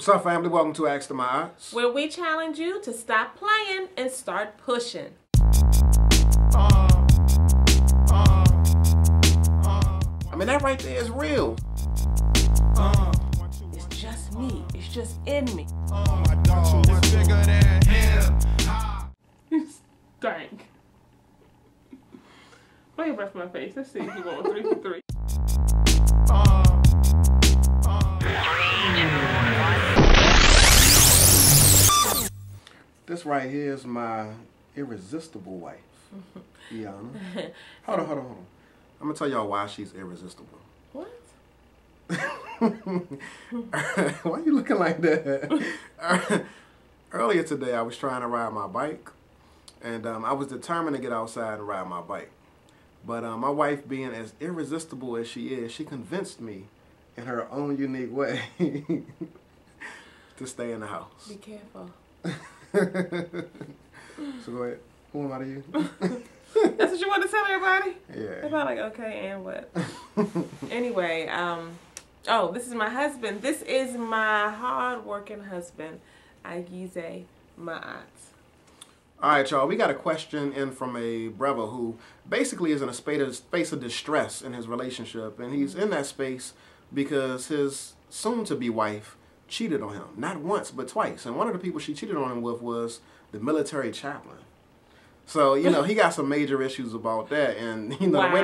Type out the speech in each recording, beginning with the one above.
What's up, family? Welcome to Ask to My Odds, where we challenge you to stop playing and start pushing. I mean, that right there is real. It's just me. It's just in me. You stank. Blow your breath in my face. Let's see if you go 3 for 3. This right here is my irresistible wife, Iana. Hold on. I'm gonna tell y'all why she's irresistible. What? Why are you looking like that? Earlier today, I was trying to ride my bike, and I was determined to get outside and ride my bike. But my wife, being as irresistible as she is, she convinced me in her own unique way to stay in the house. Be careful. So go ahead. Who am I to you? That's what you want to tell everybody? Yeah. They're probably like, okay, and what? Anyway, oh, this is my husband. This is my hard-working husband, Agize Maat. All right, y'all. We got a question in from a brother who basically is in a space of distress in his relationship, and he's in that space because his soon-to-be wife cheated on him, not once but twice. And one of the people she cheated on him with was the military chaplain. So, you know, he got some major issues about that. And, you know, Wow. the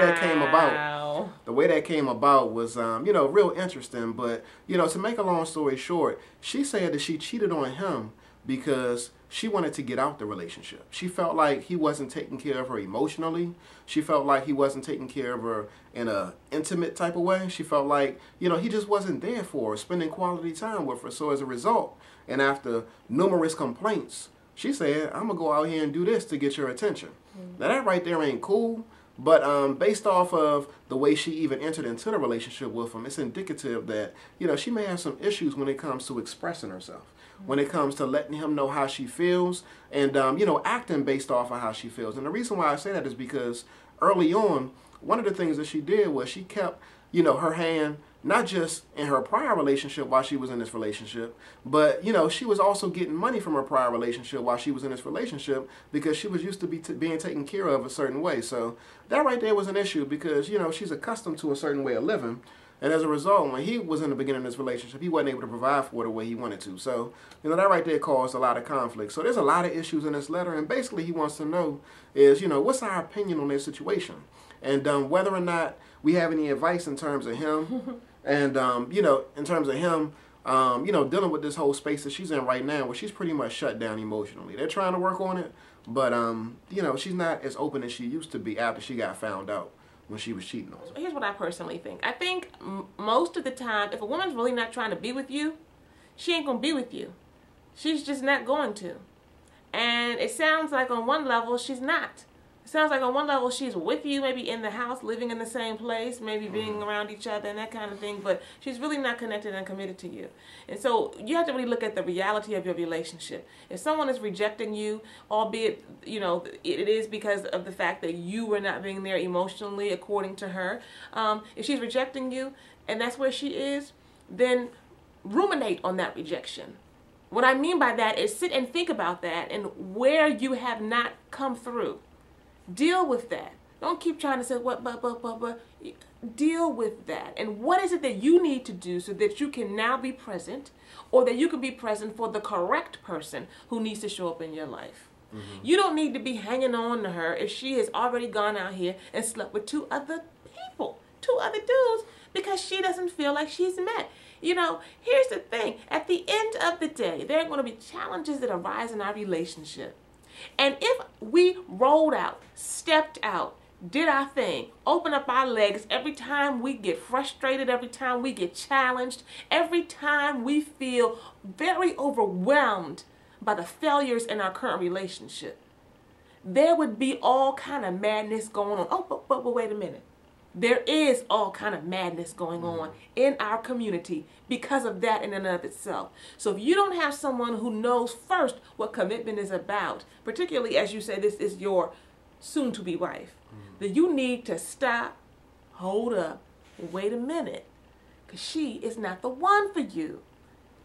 way that came about was, you know, real interesting. But, you know, to make a long story short, she said that she cheated on him because she wanted to get out the relationship. She felt like he wasn't taking care of her emotionally. She felt like he wasn't taking care of her in a intimate type of way. She felt like, you know, he just wasn't there for her, spending quality time with her. So as a result, and after numerous complaints, she said, I'm going to go out here and do this to get your attention. Now that right there ain't cool. But based off of the way she even entered into the relationship with him, it's indicative that, you know, she may have some issues when it comes to expressing herself, when it comes to letting him know how she feels and, you know, acting based off of how she feels. And the reason why I say that is because early on, one of the things that she did was she kept, you know, her hand not just in her prior relationship while she was in this relationship, but, you know, she was also getting money from her prior relationship while she was in this relationship because she was used to being taken care of a certain way. So that right there was an issue because, you know, she's accustomed to a certain way of living. And as a result, when he was in the beginning of this relationship, he wasn't able to provide for her the way he wanted to. So, you know, that right there caused a lot of conflict. So there's a lot of issues in this letter. And basically he wants to know is, you know, what's our opinion on this situation? And whether or not we have any advice in terms of him and, you know, in terms of him, you know, dealing with this whole space that she's in right now where she's pretty much shut down emotionally. They're trying to work on it, but, you know, she's not as open as she used to be after she got found out when she was cheating on him. Here's what I personally think. I think most of the time, if a woman's really not trying to be with you, she ain't going to be with you. She's just not going to. And it sounds like on one level, she's not. It sounds like on one level she's with you, maybe in the house, living in the same place, maybe being around each other and that kind of thing, but she's really not connected and committed to you. And so you have to really look at the reality of your relationship. If someone is rejecting you, albeit, you know, it is because of the fact that you were not being there emotionally according to her, if she's rejecting you and that's where she is, then ruminate on that rejection. What I mean by that is sit and think about that and where you have not come through. Deal with that. Don't keep trying to say what, but. Deal with that. And what is it that you need to do so that you can now be present or that you can be present for the correct person who needs to show up in your life? You don't need to be hanging on to her if she has already gone out here and slept with 2 other people, 2 other dudes, because she doesn't feel like she's met. You know, here's the thing. At the end of the day, there are going to be challenges that arise in our relationship. And if we rolled out, stepped out, did our thing, opened up our legs every time we get frustrated, every time we get challenged, every time we feel very overwhelmed by the failures in our current relationship, there would be all kind of madness going on. Oh, but wait a minute. There is all kind of madness going on in our community because of that in and of itself. So if you don't have someone who knows first what commitment is about, particularly as you say this is your soon-to-be wife, then you need to stop, hold up, wait a minute, because she is not the one for you.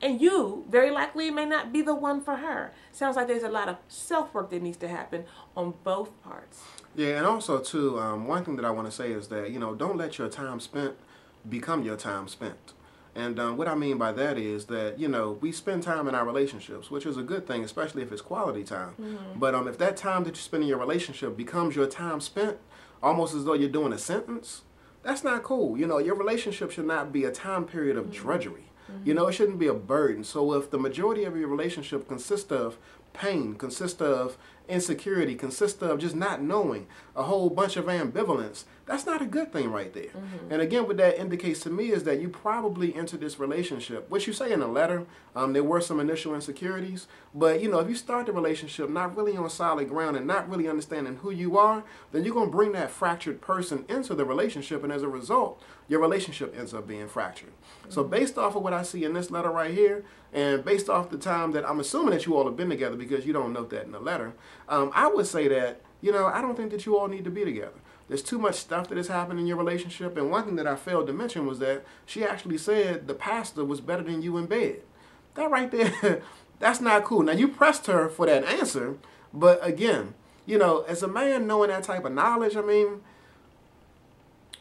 And you, very likely, may not be the one for her. Sounds like there's a lot of self-work that needs to happen on both parts. Yeah, and also, too, one thing that I want to say is that, you know, don't let your time spent become your time spent. And what I mean by that is that, you know, we spend time in our relationships, which is a good thing, especially if it's quality time. Mm-hmm. But if that time that you spend in your relationship becomes your time spent, almost as though you're doing a sentence, that's not cool. You know, your relationship should not be a time period of drudgery. Mm-hmm. You know, it shouldn't be a burden. So if the majority of your relationship consists of pain, consists of insecurity, consists of just not knowing, a whole bunch of ambivalence, that's not a good thing right there. Mm-hmm. And again, what that indicates to me is that you probably entered this relationship, which you say in the letter, there were some initial insecurities, but you know, if you start the relationship not really on solid ground and not really understanding who you are, then you're going to bring that fractured person into the relationship, and as a result, your relationship ends up being fractured. Mm-hmm. So based off of what I see in this letter right here, and based off the time that I'm assuming that you all have been together, because you don't note that in the letter, I would say that, you know, I don't think that you all need to be together. There's too much stuff that has happened in your relationship. And one thing that I failed to mention was that she actually said the pastor was better than you in bed. That right there, that's not cool. Now, you pressed her for that answer. But again, you know, as a man knowing that type of knowledge, I mean,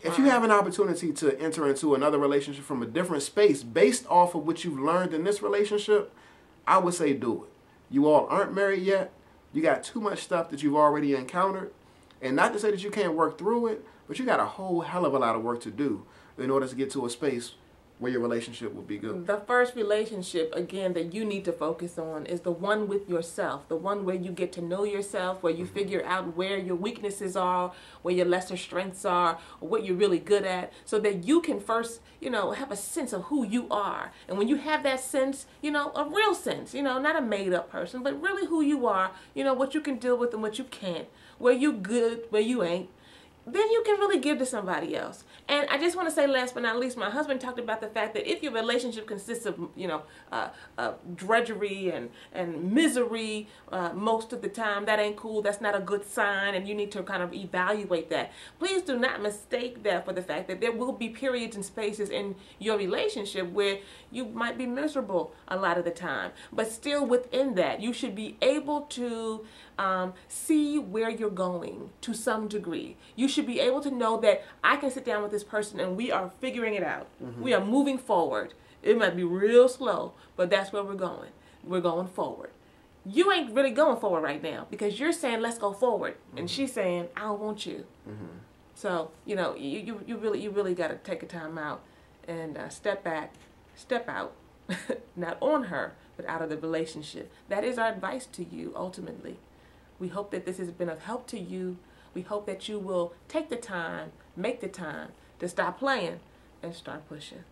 if you have an opportunity to enter into another relationship from a different space based off of what you've learned in this relationship, I would say do it. You all aren't married yet. You got too much stuff that you've already encountered. And not to say that you can't work through it, but you got a whole hell of a lot of work to do in order to get to a space where your relationship will be good. The first relationship, again, that you need to focus on is the one with yourself, the one where you get to know yourself, where you figure out where your weaknesses are, where your lesser strengths are, or what you're really good at, so that you can first, you know, have a sense of who you are. And when you have that sense, you know, a real sense, you know, not a made-up person, but really who you are, you know, what you can deal with and what you can't, where you good, where you ain't, then you can really give to somebody else. And I just want to say, last but not least, my husband talked about the fact that if your relationship consists of, you know, drudgery and misery most of the time, that ain't cool. That's not a good sign, and you need to kind of evaluate that. Please do not mistake that for the fact that there will be periods and spaces in your relationship where you might be miserable a lot of the time. But still within that, you should be able to see where you're going to some degree. You should be able to know that I can sit down with this person and we are figuring it out. Mm-hmm. We are moving forward. It might be real slow, but that's where we're going. We're going forward. You ain't really going forward right now because you're saying, let's go forward. Mm-hmm. And she's saying, I don't want you. Mm-hmm. So, you know, you really got to take a time out and step back, step out, not on her, but out of the relationship. That is our advice to you, ultimately. We hope that this has been of help to you. We hope that you will take the time, make the time to stop playing and start pushing.